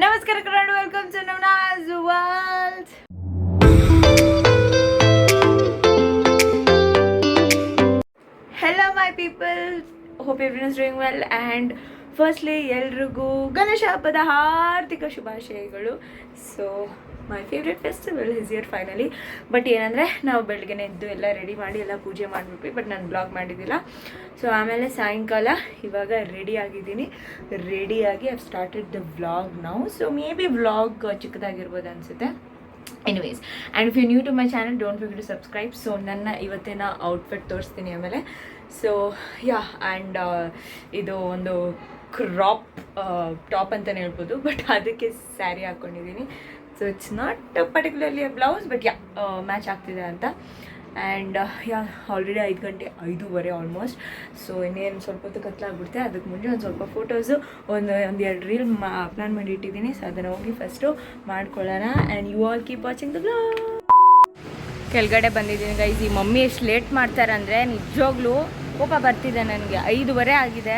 ನಮಸ್ಕಾರ Kannada, welcome to Navana's world. Hello my people, hope everyone is doing well. And firstly ಎಲ್ರಿಗೂ ಗಣೇಶ ಹಬ್ಬದ ಹಾರ್ದಿಕ ಶುಭಾಶಯಗಳು. So my favourite festival is here finally. But ಏನಂದರೆ ನಾವು ಬೆಳಗ್ಗೆ ಎದ್ದು ಎಲ್ಲ ರೆಡಿ ಮಾಡಿ ಎಲ್ಲ ಪೂಜೆ ಮಾಡಿಬಿಟ್ವಿ. ಬಟ್ ನಾನು ಬ್ಲಾಗ್ ಮಾಡಿದ್ದಿಲ್ಲ. ಸೊ ಆಮೇಲೆ ಸಾಯಂಕಾಲ ಇವಾಗ ರೆಡಿಯಾಗಿದ್ದೀನಿ. ರೆಡಿಯಾಗಿ I've started the vlog now. So maybe ಬಿ ವ್ಲಾಗ್ ಚಿಕ್ಕದಾಗಿರ್ಬೋದು ಅನಿಸುತ್ತೆ. Anyways, and if you new to my channel, don't forget to subscribe. So ನನ್ನ ಇವತ್ತಿನ ಔಟ್ಫಿಟ್ ತೋರಿಸ್ತೀನಿ ಆಮೇಲೆ. ಸೊ ಯಾ, ಆ್ಯಂಡ್ ಇದು ಒಂದು ಕ್ರಾಪ್ ಟಾಪ್ ಅಂತಲೇ ಹೇಳ್ಬೋದು. ಬಟ್ ಅದಕ್ಕೆ ಸ್ಯಾರಿ ಹಾಕ್ಕೊಂಡಿದ್ದೀನಿ. So it's not particularly a blouse, but yeah match ಆಗ್ತಿದೆ ಅಂತ. And yeah, already 5:05 almost. So ಇನ್ನೇನು ಸ್ವಲ್ಪ ಹೊತ್ತು ಕತ್ಲಾಗ್ಬಿಡುತ್ತೆ. ಅದಕ್ಕೆ ಮುಂಚೆ ಒಂದು ಸ್ವಲ್ಪ ಫೋಟೋಸು, ಒಂದೆರಡು ರೀಲ್ ಪ್ಲ್ಯಾನ್ ಮಾಡಿ ಇಟ್ಟಿದ್ದೀನಿ. ಸೊ ಅದನ್ನು ಹೋಗಿ ಫಸ್ಟು ಮಾಡ್ಕೊಳ್ಳೋಣ. And you all keep watching the blog. ಕೆಳಗಡೆ ಬಂದಿದ್ದೀನಿ ಗೈಸ್. ಈ ಮಮ್ಮಿ ಎಷ್ಟು ಲೇಟ್ ಮಾಡ್ತಾರೆ ಅಂದರೆ ನಿಜವಾಗ್ಲೂ ಕೋಪ ಬರ್ತಿದೆ ನನಗೆ. 5:15 ಆಗಿದೆ.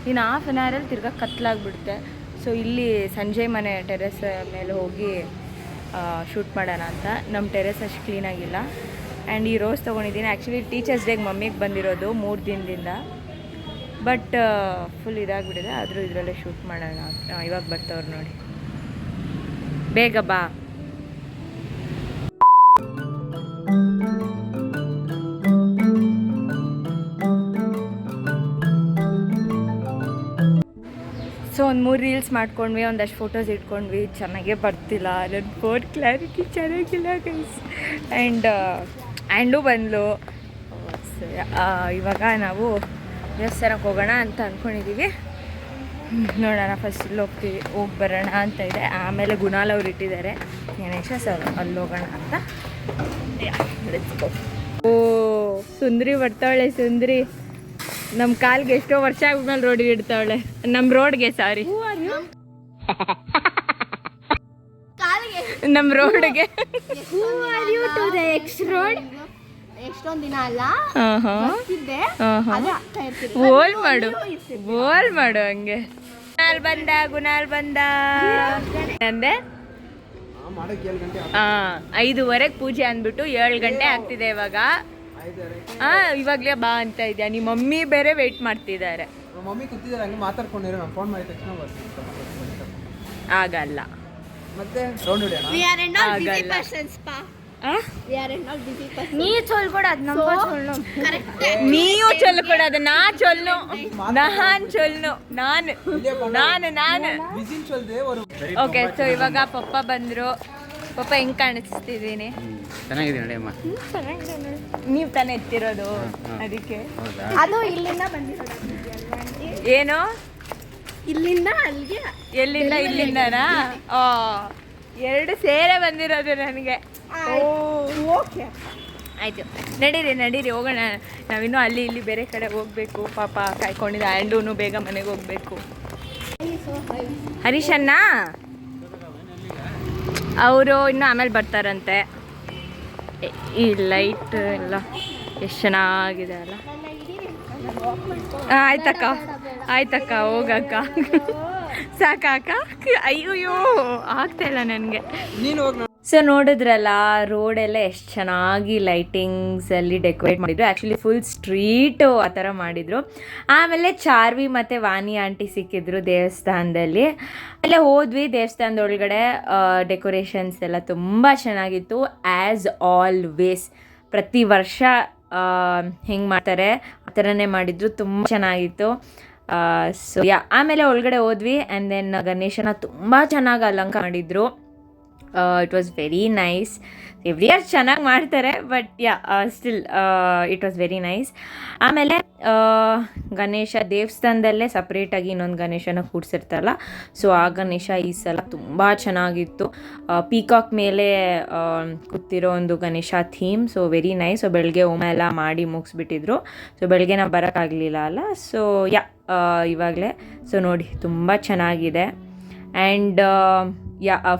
ಇನ್ನು ಹಾಫ್ ಆನ್ ಅವರಲ್ಲಿ ತಿರ್ಗಾ ಕತ್ಲಾಗ್ಬಿಡುತ್ತೆ. ಸೊ ಇಲ್ಲಿ ಸಂಜಯ್ ಮನೆ ಟೆರೆಸ್ ಮೇಲೆ ಹೋಗಿ ಶೂಟ್ ಮಾಡೋಣ ಅಂತ. ನಮ್ಮ ಟೆರೆಸ್ ಅಷ್ಟು ಕ್ಲೀನಾಗಿಲ್ಲ. ಆ್ಯಂಡ್ ಈ ರೋಸ್ ತೊಗೊಂಡಿದ್ದೀನಿ. ಆ್ಯಕ್ಚುಲಿ ಟೀಚರ್ಸ್ ಡೇಗೆ ಮಮ್ಮಿಗೆ ಬಂದಿರೋದು 3 ದಿನದಿಂದ. ಬಟ್ ಫುಲ್ ಇದಾಗಿಬಿಟ್ಟಿದೆ. ಆದರೂ ಇದರಲ್ಲೇ ಶೂಟ್ ಮಾಡೋಣ. ಇವಾಗ ಬರ್ತಾವ್ರು ನೋಡಿ, ಬೇಗ ಬಾ. ಸೊ ಒಂದು 3 ರೀಲ್ಸ್ ಮಾಡ್ಕೊಂಡ್ವಿ, ಒಂದಷ್ಟು ಫೋಟೋಸ್ ಇಟ್ಕೊಂಡ್ವಿ. ಚೆನ್ನಾಗೇ ಬರ್ತಿಲ್ಲ, ನನ್ನ ಫೋನ್ ಕ್ಲಾರಿಟಿ ಚೆನ್ನಾಗಿಲ್ಲ ಗೈಸ್. ಆ್ಯಂಡು ಬಂದಳು. ಇವಾಗ ನಾವು ದೇವಸ್ಥಾನಕ್ಕೆ ಹೋಗೋಣ ಅಂತ ಅಂದ್ಕೊಂಡಿದ್ದೀವಿ. ನೋಡೋಣ, ಫಸ್ಟ್ ಇಲ್ಲಿ ಹೋಗಿ ಬರೋಣ ಅಂತ ಇದೆ. ಆಮೇಲೆ ಗುಣಾಲ್ ಅವ್ರು ಇಟ್ಟಿದ್ದಾರೆ ಗಣೇಶ, ಸರ್ ಅಲ್ಲಿ ಹೋಗೋಣ ಅಂತ. ಓ ಸುಂದ್ರಿ ಬರ್ತಾವಳೆ. ಸುಂದ್ರಿ ನಮ್ಮ ಕಾಲ್ಗೆ ಎಷ್ಟೋ ವರ್ಷ ಆದ್ಮೇಲೆ ರೋಡಿಗೆ ಇಡ್ತಾವಳೆ. ನಮ್ಮ ರೋಡ್ಗೆ, ಸಾರಿ, ನಮ್ಮ ರೋಡ್ಗೆ. ಎಷ್ಟೊಂದು ದಿನ ಅಲ್ಲ, ಬೋಲ್ ಮಾಡು ಹಂಗೆ. ಗುಣಾಲ್ ಬಂದ ಅಂದೆ. 5:15 ಪೂಜೆ ಅಂದ್ಬಿಟ್ಟು 7 ಗಂಟೆ ಆಗ್ತಿದೆ ಇವಾಗ. ಇವಾಗಲೇ ಬಾ ಅಂತ ಇದೆಯಾ? ನಿಮ್ಮ ಮಮ್ಮಿ ಬೇರೆ ವೆಯ್ಟ್ ಮಾಡ್ತಿದ್ದಾರೆ. ಆಗಲ್ಲ, ನೀವು ಚೊಲ್ಕೊಡೋದು, ನಾನ್ ನಾನು. ಓಕೆ, ಸೊ ಇವಾಗ ಪಪ್ಪ ಬಂದ್ರು. ಪಪ್ಪ ಹೆಂಗ್ ಕಾಣಿಸ್ತಿದ್ದೀನಿ? ನೀವು ತಾನೇ ಎತ್ತಿರೋದು, ಅದಕ್ಕೆ. ಅದು ಇಲ್ಲಿಂದ ಬಂದಿರೋದು. ಏನು ಇಲ್ಲಿಂದ ಅಲ್ಲಿಗೆ? ಎಲ್ಲಿಂದ? ಇಲ್ಲಿಂದನಾ? 2 ಸೇರೆ ಬಂದಿರೋದು ನನಗೆ. ಆಯ್ತು, ನಡೀರಿ ಹೋಗೋಣ. ನಾವಿನ್ನೂ ಅಲ್ಲಿ ಇಲ್ಲಿ ಬೇರೆ ಕಡೆ ಹೋಗ್ಬೇಕು. ಪಾಪ ಕಾಯ್ಕೊಂಡಿದ್ದ. ಆ್ಯಂಡೂನು ಬೇಗ ಮನೆಗೆ ಹೋಗ್ಬೇಕು. ಹರೀಶಣ್ಣ ಅವರು ಇನ್ನೂ ಆಮೇಲೆ ಬರ್ತಾರಂತೆ. ಈ ಲೈಟ್ ಎಲ್ಲ ಎಷ್ಟು ಚೆನ್ನಾಗಿದೆ ಅಲ್ಲ. ಆಯ್ತಕ್ಕ ಹೋಗಕ್ಕ. ಸಾಕಾಕ? ಅಯ್ಯೋ ಆಗ್ತಾ ಇಲ್ಲ ನನಗೆ. ಸೊ ನೋಡಿದ್ರಲ್ಲ, ರೋಡೆಲ್ಲ ಎಷ್ಟು ಚೆನ್ನಾಗಿ ಲೈಟಿಂಗ್ಸಲ್ಲಿ ಡೆಕೋರೇಟ್ ಮಾಡಿದ್ರು. ಆ್ಯಕ್ಚುಲಿ ಫುಲ್ ಸ್ಟ್ರೀಟು ಆ ಥರ ಮಾಡಿದರು. ಆಮೇಲೆ ಚಾರ್ವಿ ಮತ್ತು ವಾಣಿ ಆಂಟಿ ಸಿಕ್ಕಿದ್ರು ದೇವಸ್ಥಾನದಲ್ಲಿ. ಅಲ್ಲೇ ಹೋದ್ವಿ. ದೇವಸ್ಥಾನದ ಒಳಗಡೆ ಡೆಕೋರೇಷನ್ಸ್ ಎಲ್ಲ ತುಂಬ ಚೆನ್ನಾಗಿತ್ತು. ಆ್ಯಸ್ ಆಲ್ವೇಸ್ ಪ್ರತಿ ವರ್ಷ ಹೆಂಗೆ ಮಾಡ್ತಾರೆ ಆ ಥರನೇ ಮಾಡಿದ್ರು. ತುಂಬ ಚೆನ್ನಾಗಿತ್ತು. ಸೊ ಯಾ, ಆಮೇಲೆ ಒಳಗಡೆ ಹೋದ್ವಿ. ಆ್ಯಂಡ್ ದೆನ್ ಗಣೇಶನ ತುಂಬ ಚೆನ್ನಾಗಿ ಅಲಂಕಾರ ಮಾಡಿದರು. It was very nice. Every year ಚೆನ್ನಾಗಿ ಮಾಡ್ತಾರೆ, but yeah still it was very nice. ಆಮೇಲೆ ಗಣೇಶ ದೇವಸ್ಥಾನದಲ್ಲೇ ಸಪ್ರೇಟಾಗಿ ಇನ್ನೊಂದು ಗಣೇಶನ ಕೂಡಿಸಿರ್ತಾರಲ್ಲ, ಸೊ ಆ ಗಣೇಶ ಈ ಸಲ ತುಂಬ ಚೆನ್ನಾಗಿತ್ತು. ಪೀಕಾಕ್ ಮೇಲೆ ಕೂತಿರೋ ಒಂದು Ganesha theme. So very nice. So ಬೆಳಗ್ಗೆ ಹೋಮ ಎಲ್ಲ ಮಾಡಿ ಮುಗಿಸ್ಬಿಟ್ಟಿದ್ರು. ಸೊ ಬೆಳಗ್ಗೆ ನಾವು ಬರೋಕ್ಕಾಗಲಿಲ್ಲ ಅಲ್ಲ. ಸೊ ಯಾ, ಇವಾಗಲೇ. ಸೊ ನೋಡಿ, ತುಂಬ ಚೆನ್ನಾಗಿದೆ. ಆ್ಯಂಡ್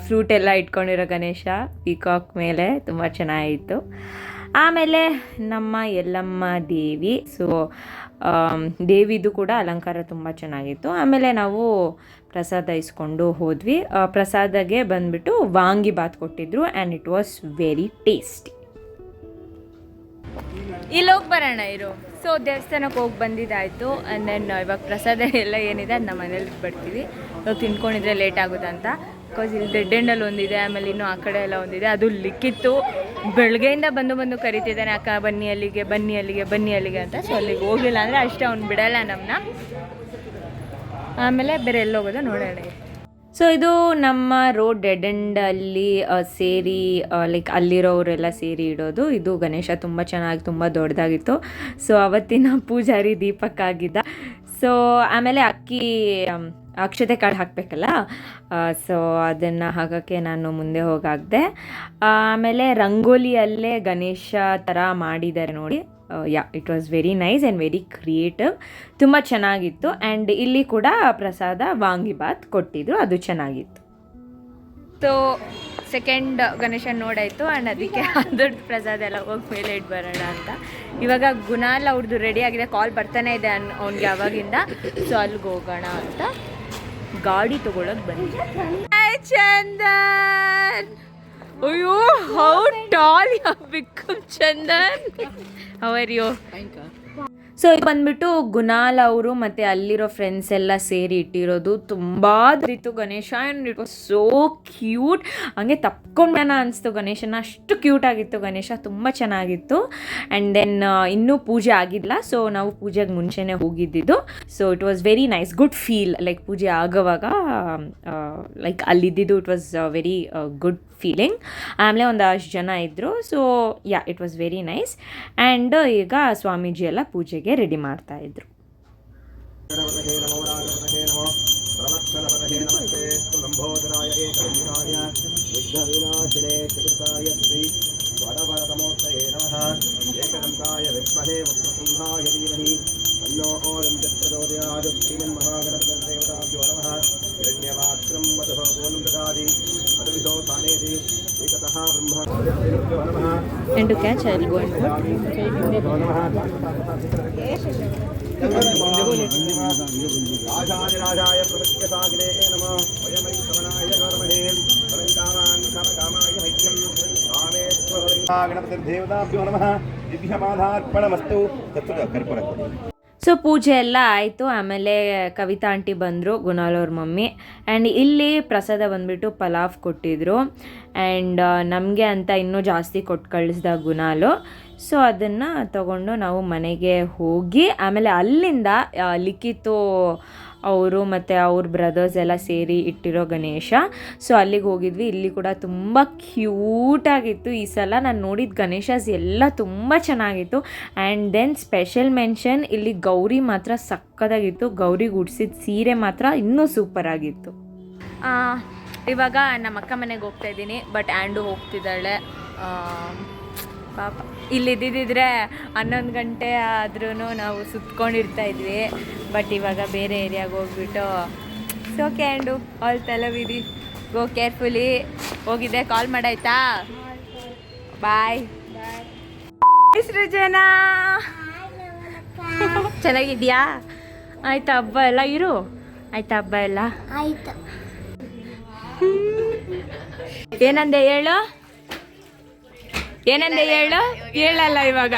ಫ್ರೂಟ್ ಎಲ್ಲ ಇಟ್ಕೊಂಡಿರೋ ಗಣೇಶ ಪೀಕಾಕ್ ಮೇಲೆ ತುಂಬ ಚೆನ್ನಾಗಿತ್ತು. ಆಮೇಲೆ ನಮ್ಮ ಯಲ್ಲಮ್ಮ ದೇವಿ. ಸೊ ದೇವಿದು ಕೂಡ ಅಲಂಕಾರ ತುಂಬ ಚೆನ್ನಾಗಿತ್ತು. ಆಮೇಲೆ ನಾವು ಪ್ರಸಾದ ಇಸ್ಕೊಂಡು ಹೋದ್ವಿ. ಪ್ರಸಾದಗೆ ಬಂದುಬಿಟ್ಟು ವಾಂಗಿಬಾತ್ ಕೊಟ್ಟಿದ್ರು and it was very tasty. ಇಲ್ಲಿ ಹೋಗಿ ಬರೋಣ ಇರು. ಸೊ ದೇವಸ್ಥಾನಕ್ಕೆ ಹೋಗಿ ಬಂದಿದ್ದಾಯಿತು. ಆ್ಯಂಡ್ ದೆನ್ ಇವಾಗ ಪ್ರಸಾದ ಎಲ್ಲ ಏನಿದೆ ಅದು ನಮ್ಮ ಮನೇಲಿ ಬರ್ತೀವಿ. ಇವಾಗ ತಿನ್ಕೊಂಡಿದ್ರೆ ಲೇಟ್ ಆಗುತ್ತೆ ಅಂತ. ಬಿಕಾಸ್ ಇಲ್ಲಿ ಡೆಡ್ ಎಂಡಲ್ಲಿ ಒಂದಿದೆ, ಆಮೇಲೆ ಇನ್ನೂ ಆ ಕಡೆ ಎಲ್ಲ ಒಂದಿದೆ. ಅದು ಲಿಕ್ಕಿತ್ತು. ಬೆಳಗ್ಗೆಯಿಂದ ಬಂದು ಕರಿತಿದ್ದಾನೆ, ಅಕ್ಕ ಬನ್ನಿ ಅಲ್ಲಿಗೆ ಬನ್ನಿ ಅಲ್ಲಿಗೆ ಬನ್ನಿ ಅಲ್ಲಿಗೆ ಅಂತ. ಸೊ ಅಲ್ಲಿಗೆ ಹೋಗಿಲ್ಲ ಅಂದರೆ ಅಷ್ಟೇ ಅವ್ನು ಬಿಡಲ್ಲ ನಮ್ಮನ್ನ. ಆಮೇಲೆ ಬೇರೆ ಎಲ್ಲಿ ಹೋಗೋದು ನೋಡೋಣ. ಸೊ ಇದು ನಮ್ಮ ರೋಡ್ ಡೆಡ್ ಎಂಡಲ್ಲಿ ಸೇರಿ ಲೈಕ್ ಅಲ್ಲಿರೋರೆಲ್ಲ ಸೇರಿ ಇಡೋದು. ಇದು ಗಣೇಶ ತುಂಬ ಚೆನ್ನಾಗಿ ತುಂಬ ದೊಡ್ಡದಾಗಿತ್ತು. ಸೊ ಅವತ್ತಿನ ಪೂಜಾರಿ ದೀಪಕ್ ಆಗಿದ್ದ. ಸೊ ಆಮೇಲೆ ಅಕ್ಷತೆ ಕಾಳು ಹಾಕಬೇಕಲ್ಲ, ಸೊ ಅದನ್ನು ಹಾಕೋಕ್ಕೆ ನಾನು ಮುಂದೆ ಹೋಗಾಗ್ದೆ. ಆಮೇಲೆ ರಂಗೋಲಿಯಲ್ಲೇ ಗಣೇಶ ಥರ ಮಾಡಿದ್ದಾರೆ ನೋಡಿ. It was very nice and very creative. ತುಂಬ ಚೆನ್ನಾಗಿತ್ತು. ಆ್ಯಂಡ್ ಇಲ್ಲಿ ಕೂಡ ಪ್ರಸಾದ ವಾಂಗಿಬಾತ್ ಕೊಟ್ಟಿದ್ರು, ಅದು ಚೆನ್ನಾಗಿತ್ತು. ಸೊ ಸೆಕೆಂಡ್ ಗಣೇಶ ನೋಡಾಯಿತು ಆ್ಯಂಡ್ ಅದಕ್ಕೆ ದೊಡ್ಡ ಪ್ರಸಾದ ಎಲ್ಲ ಹೋಗಿ ಮೇಲೆ ಇಟ್ಟು ಬರೋಣ ಅಂತ. ಇವಾಗ ಗುಣಾಲ್ ಅವ್ರದ್ದು ರೆಡಿ ಆಗಿದೆ, ಕಾಲ್ ಬರ್ತಾನೆ ಇದೆ ಅವ್ನಿಗೆ ಅವಾಗಿಂದ. ಸೊ ಅಲ್ಲಿಗೆ ಹೋಗೋಣ ಅಂತ ಗಾಡಿ ತೊಗೊಳಕ್ಕೆ ಬಂದಿದ್ದೆ. ಚಂದನ್, ಅಯ್ಯೋ how tall you have become Chandan. How are you? So ಇದು ಬಂದ್ಬಿಟ್ಟು ಗುಣಾಲ್ ಅವರು ಮತ್ತು ಅಲ್ಲಿರೋ ಫ್ರೆಂಡ್ಸ್ ಎಲ್ಲ ಸೇರಿ ಇಟ್ಟಿರೋದು. ತುಂಬ ದೊಡ್ಡಿತ್ತು Ganesha and it was so cute. ಹಂಗೆ ತಪ್ಕೊಂಡ್ಬೇಡ ಅನಿಸ್ತು ಗಣೇಶನ, ಅಷ್ಟು ಕ್ಯೂಟ್ ಆಗಿತ್ತು ಗಣೇಶ, ತುಂಬ ಚೆನ್ನಾಗಿತ್ತು. ಆ್ಯಂಡ್ ದೆನ್ ಇನ್ನೂ ಪೂಜೆ ಆಗಿಲ್ಲ, ಸೊ ನಾವು ಪೂಜೆಗೆ ಮುಂಚೆನೇ ಹೋಗಿದ್ದಿದ್ದು. So it was very nice, good feel. Like ಪೂಜೆ ಆಗೋವಾಗ ಲೈಕ್ ಅಲ್ಲಿದ್ದಿದ್ದು it was very good feeling. ಆಮೇಲೆ ಒಂದಷ್ಟು ಜನ ಇದ್ದರು. So it was very nice. And ಈಗ ಸ್ವಾಮೀಜಿ ಎಲ್ಲ ಪೂಜೆಗೆ ರೆಡಿ ಮಾಡ್ತಾಯಿದ್ರು. And to catch, I'll go and put. So ಪೂಜೆ ಎಲ್ಲ ಆಯಿತು. ಆಮೇಲೆ ಕವಿತಾ ಆಂಟಿ ಬಂದರು, ಗುಣಾಲ್ ಅವ್ರ ಮಮ್ಮಿ. ಆ್ಯಂಡ್ ಇಲ್ಲಿ ಪ್ರಸಾದ ಬಂದುಬಿಟ್ಟು ಪಲಾವ್ ಕೊಟ್ಟಿದ್ರು. ಆ್ಯಂಡ್ ನಮಗೆ ಅಂತ ಇನ್ನೂ ಜಾಸ್ತಿ ಕೊಟ್ಟು ಕಳಿಸ್ದ ಗುಣಾಲು. ಸೊ ಅದನ್ನು ತಗೊಂಡು ನಾವು ಮನೆಗೆ ಹೋಗಿ ಆಮೇಲೆ ಅಲ್ಲಿಂದ ಲಿಖಿತು ಅವರು ಮತ್ತು ಅವ್ರ ಬ್ರದರ್ಸ್ ಎಲ್ಲ ಸೇರಿ ಇಟ್ಟಿರೋ ಗಣೇಶ. ಸೊ ಅಲ್ಲಿಗೆ ಹೋಗಿದ್ವಿ. ಇಲ್ಲಿ ಕೂಡ ತುಂಬ ಕ್ಯೂಟಾಗಿತ್ತು. ಈ ಸಲ ನಾನು ನೋಡಿದ ಗಣೇಶಸ್ ಎಲ್ಲ ತುಂಬ ಚೆನ್ನಾಗಿತ್ತು. ಆ್ಯಂಡ್ ದೆನ್ ಸ್ಪೆಷಲ್ ಮೆನ್ಷನ್, ಇಲ್ಲಿ ಗೌರಿ ಮಾತ್ರ ಸಕ್ಕತ್ತಾಗಿತ್ತು. ಗೌರಿಗೆ ಉಡ್ಸಿದ ಸೀರೆ ಮಾತ್ರ ಇನ್ನೂ ಸೂಪರಾಗಿತ್ತು. ಇವಾಗ ನಮ್ಮ ಅಕ್ಕ ಮನೆಗೆ ಹೋಗ್ತಾ ಇದ್ದೀನಿ, ಬಟ್ ಆ್ಯಂಡು ಹೋಗ್ತಿದ್ದಾಳೆ. ಪಾಪ ಇಲ್ಲಿದ್ದಿದ್ರೆ 11 ಗಂಟೆ ಆದ್ರೂ ನಾವು ಸುತ್ಕೊಂಡಿರ್ತಾ ಇದ್ವಿ. ಬಟ್ ಇವಾಗ ಬೇರೆ ಏರಿಯಾಗೆ ಹೋಗ್ಬಿಟ್ಟು ಸೊ ಕ್ಯಾಂಡು ಆಲ್ ತಲವಿದಿ, ಗೋ ಕೇರ್ಫುಲಿ. ಹೋಗಿದ್ದೆ, ಕಾಲ್ ಮಾಡಾಯ್ತಾ? ಬಾಯ್. ಸೃಜನಾ ಚೆನ್ನಾಗಿದ್ಯಾ? ಆಯ್ತಾ ಹಬ್ಬ ಎಲ್ಲ? ಇರು, ಆಯ್ತಾ ಹಬ್ಬ ಎಲ್ಲ? ಆಯ್ತು. ಏನಂದೆ ಹೇಳು, ಏನಂದೆ ಹೇಳು? ಹೇಳಲ್ಲ ಇವಾಗ.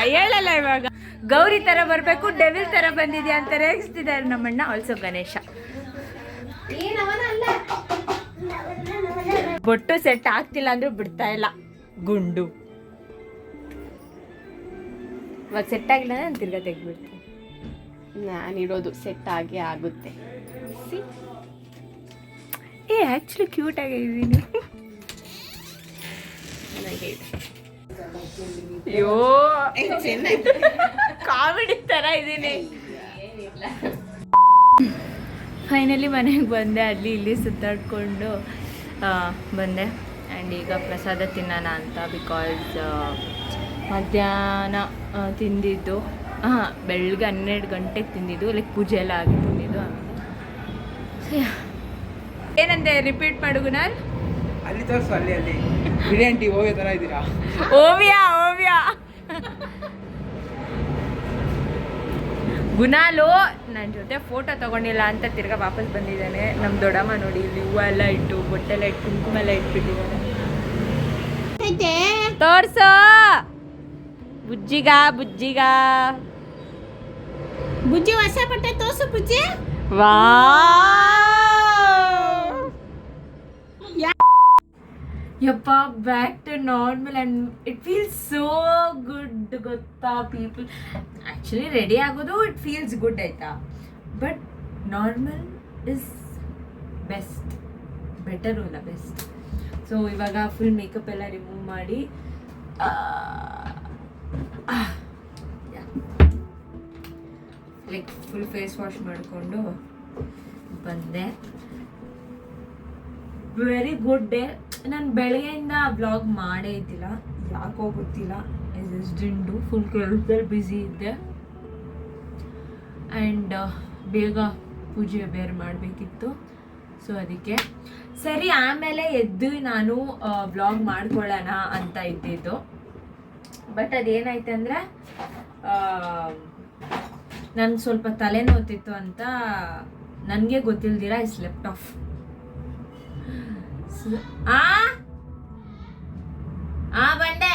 ಗೌರಿ ಥರ ಬರಬೇಕು, ಡೆವಿಲ್ ಥರ ಬಂದಿದ್ಯಾ ಅಂತ ರೇಗಿಸ್ತಿದ್ದಾರೆ ನಮ್ಮಣ್ಣ. ಆಲ್ಸೋ ಗಣೇಶ ಬೊಟ್ಟು ಸೆಟ್ ಆಗ್ತಿಲ್ಲ ಅಂದ್ರೂ ಬಿಡ್ತಾ ಇಲ್ಲ ಗುಂಡು. ಇವಾಗ ಸೆಟ್ ಆಗಿಲ್ಲ ಅಂದ್ರೆ ನಾನು ತಿರ್ಗಾ ತೆಗ್ಬಿಡ್ತೀನಿ. ನಾನಿಡೋದು ಸೆಟ್ ಆಗೇ ಆಗುತ್ತೆ. ಆ್ಯಕ್ಚುಲಿ ಕ್ಯೂಟ್ ಆಗಿದ್ದೀನಿ. ಅಯ್ಯೋ ಕಾಮಿಡಿ ಥರ ಇದ್ದೀನಿ. ಫೈನಲಿ ಮನೆಗೆ ಬಂದೆ. ಅಲ್ಲಿ ಇಲ್ಲಿ ಸುತ್ತಾಡ್ಕೊಂಡು ಬಂದೆ. ಆ್ಯಂಡ್ ಈಗ ಪ್ರಸಾದ ತಿನ್ನೋಣ ಅಂತ. ಬಿಕಾಸ್ ಮಧ್ಯಾಹ್ನ ತಿಂದಿದ್ದು, ಬೆಳಗ್ಗೆ 12 ಗಂಟೆಗೆ ತಿಂದಿದ್ದು, ಲೈಕ್ ಪೂಜೆ ಎಲ್ಲ ಆಗಿ ತಿಂದಿದ್ದು. ಏನಂದೆ ರಿಪೀಟ್ ಮಾಡು ಗುಣಾಲ್. ಅಲ್ಲಿ ತೋರಿಸು, ಅಲ್ಲಿ ಬಿರಿಯಾನಿ ಓವಿಯ ಥರ ಇದ್ದೀರಾ? ಓವಿಯಾ ಗುಣಾಲು ನನ್ನ ಜೊತೆ ಫೋಟೋ ತಗೊಂಡಿಲ್ಲ ಅಂತ ತಿರ್ಗಾ ವಾಪಸ್ ಬಂದಿದ್ದಾನೆ. ನಮ್ಮ ದೊಡ್ಡಮ್ಮ ನೋಡಿ ಇಲ್ಲಿ ಹೂವು ಎಲ್ಲ ಇಟ್ಟು ಬೊಟ್ಟೆಲ್ಲ ಇಟ್ಟು ಕುಂಕುಮ ಎಲ್ಲ ಇಟ್ಬಿಟ್ಟಿದ್ದಾನೆ. ತೋರ್ಸೋ ಬುಜ್ಜಿಗ ಬುಜ್ಜಿಗ ಬುಜ್ಜಿ ಹೊಸ ಬಟ್ಟೆ ತೋರ್ಸು ಬುಜ್ಜಿ. ವಾ ಯಪ್ಪ back to normal and it feels so good ಗೊತ್ತಾ ಪೀಪಲ್. ಆ್ಯಕ್ಚುಲಿ ರೆಡಿ ಆಗೋದು ಇಟ್ ಫೀಲ್ಸ್ ಗುಡ್ ಆಯಿತಾ, but normal is best, better ಅಲ್ಲ ಬೆಸ್ಟ್. ಸೊ ಇವಾಗ ಫುಲ್ ಮೇಕಪ್ ಎಲ್ಲ ರಿಮೂವ್ ಮಾಡಿ ಲೈಕ್ ಫುಲ್ ಫೇಸ್ ವಾಶ್ ಮಾಡಿಕೊಂಡು ಬಂದೆ. Very good day. ನಾನು ಬೆಳಗ್ಗೆಯಿಂದ ವ್ಲಾಗ್ ಮಾಡೇ ಇದ್ದಿಲ್ಲ, ಯಾಕೋ ಗೊತ್ತಿಲ್ಲ. ದಿಂಡು ಫುಲ್ ಕೆಲಸದಲ್ಲಿ ಬ್ಯುಸಿ ಇದ್ದೆ ಆ್ಯಂಡ್ ಬೇಗ ಪೂಜೆ ಬೇರೆ ಮಾಡಬೇಕಿತ್ತು. ಸೊ ಅದಕ್ಕೆ ಸರಿ ಆಮೇಲೆ ಎದ್ದು ನಾನು ವ್ಲಾಗ್ ಮಾಡ್ಕೊಳ್ಳೋಣ ಅಂತ ಇದ್ದಿದ್ದು. ಬಟ್ ಅದೇನಾಯ್ತು ಅಂದರೆ ನನಗೆ ಸ್ವಲ್ಪ ತಲೆನೋತಿತ್ತು ಅಂತ ನನಗೆ ಗೊತ್ತಿಲ್ದಿರ ಐ ಸ್ಲೆಪ್ಟ್ ಆಫ್. ಬಂದೆ.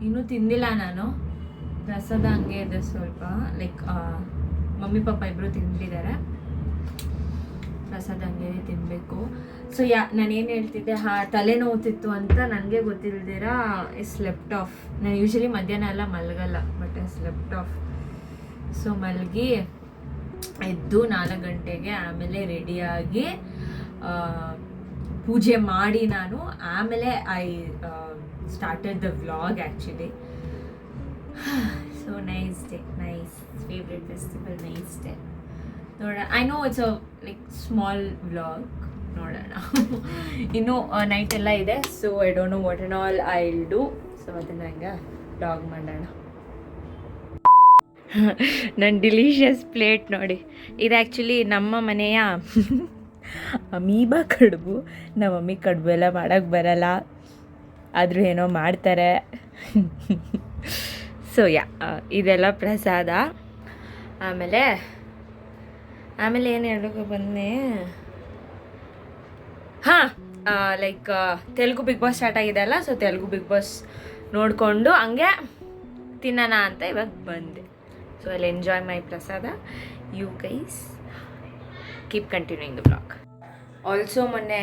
ಇನ್ನೂ ತಿಂದಿಲ್ಲ ನಾನು. ಪ್ರಸಾದ ಹಂಗೆ ಇದೆ ಸ್ವಲ್ಪ, ಲೈಕ್ ಮಮ್ಮಿ ಪಾಪ ಇಬ್ಬರು ತಿಂದಿದ್ದಾರೆ. ಪ್ರಸಾದ ಹಂಗೆ ತಿನ್ನಬೇಕು. ಸೊ ನಾನೇನು ಹೇಳ್ತಿದ್ದೆ, ತಲೆ ನೋವುತ್ತಿತ್ತು ಅಂತ ನನಗೆ ಗೊತ್ತಿಲ್ದಿರ ಐ ಸ್ಲೆಪ್ಟ್ ಆಫ್. ನಾನು ಯೂಶ್ವಲಿ ಮಧ್ಯಾಹ್ನ ಎಲ್ಲ ಮಲಗಲ್ಲ, but I slept off. So ಮಲಗಿ ಎದ್ದು 4 ಗಂಟೆಗೆ ಆಮೇಲೆ ರೆಡಿಯಾಗಿ ಪೂಜೆ ಮಾಡಿ ನಾನು ಆಮೇಲೆ I started the vlog actually. So nice day, nice favourite festival, nice day. ನೋಡೋಣ. I know it's a like small vlog. ನೋಡೋಣ. ಇನ್ನೂ ನೈಟ್ ಎಲ್ಲ ಇದೆ. So I don't know what and all I will do. So ಅದನ್ನು ಹಂಗೆ vlog ಮಾಡೋಣ. ನನ್ನ delicious plate ನೋಡಿ. ಇದು ಆ್ಯಕ್ಚುಲಿ ನಮ್ಮ ಮನೆಯ ಅಮೀಬಾ ಕಡುಬು. ನಮ್ಮ ಮಮ್ಮಿ ಕಡುಬು ಎಲ್ಲ ಮಾಡೋಕ್ಕೆ ಬರಲ್ಲ, ಆದರೂ ಏನೋ ಮಾಡ್ತಾರೆ. ಸೊ ಇದೆಲ್ಲ ಪ್ರಸಾದ. ಆಮೇಲೆ ಏನು ಹೇಳೋಕೆ ಬಂದೆ, like Telugu Bigg Boss start ಆಗಿದೆ ಅಲ್ಲ. ಸೊ ತೆಲುಗು ಬಿಗ್ ಬಾಸ್ ನೋಡಿಕೊಂಡು ಹಂಗೆ ತಿನ್ನೋಣ ಅಂತ ಇವಾಗ ಬಂದೆ. So I will enjoy my prasada. You guys keep continuing the blog. Also ಮೊನ್ನೆ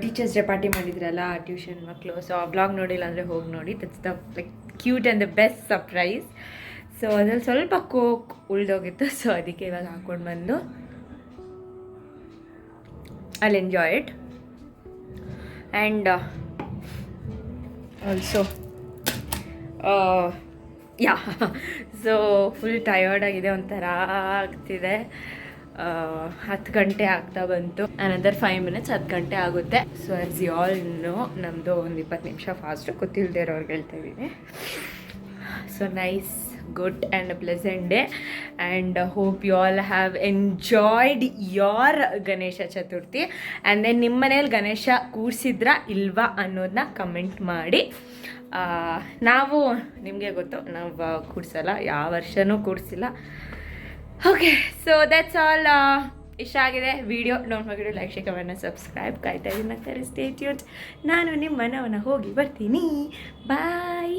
ಟೀಚರ್ಸ್ ಡೇ ಪಾರ್ಟಿ ಮಾಡಿದ್ರಲ್ಲ ಟ್ಯೂಷನ್ ಮಕ್ಕಳು. ಸೊ ಆ ಬ್ಲಾಗ್ ನೋಡಿಲ್ಲ ಅಂದರೆ ಹೋಗಿ ನೋಡಿ. That's the like cute and the best surprise. So ಅದ್ರಲ್ಲಿ ಸ್ವಲ್ಪ ಕೋಕ್ ಉಳ್ದೋಗಿತ್ತು. ಸೊ ಅದಕ್ಕೆ ಇವಾಗ ಹಾಕ್ಕೊಂಡು ಬಂದು I will enjoy it. And also so full tired ಆಗಿದೆ, ಒಂಥರ ಆಗ್ತಿದೆ. 10 ಗಂಟೆ ಆಗ್ತಾ ಬಂತು. ಅನದರ್ 5 minutes 10 ಗಂಟೆ ಆಗುತ್ತೆ. So as you all know ನಮ್ಮದು ಒಂದು 20 ನಿಮಿಷ ಫಾಸ್ಟು ಗೊತ್ತಿಲ್ಲದೆ ಇರೋರ್ಗೆ ಹೇಳ್ತಾ ಇದ್ದೀನಿ. So nice, good and pleasant day and hope you all have enjoyed your Ganesha Chaturthi. And then ನಿಮ್ಮ ಮನೇಲಿ ಗಣೇಶ ಕೂರಿಸಿದ್ರಾ ಇಲ್ವಾ ಅನ್ನೋದನ್ನ ಕಮೆಂಟ್ ಮಾಡಿ. ನಾವು ನಿಮಗೆ ಗೊತ್ತು, ನಾವು ಕೂರಿಸಲ್ಲ, ಯಾವ ವರ್ಷವೂ ಕೂರಿಸಿಲ್ಲ. Okay, so that's all. ಇಷ್ಟ ಆಗಿದೆ video. Don't forget like, share, comment, subscribe. ಕಾಯ್ತಾ ಇದ್ದೀನಿ. Stay tuned. ನಾನು ನಿಮ್ಮ ಮನವನ್ನ ಹೋಗಿ ಬರ್ತೀನಿ. ಬಾಯ್.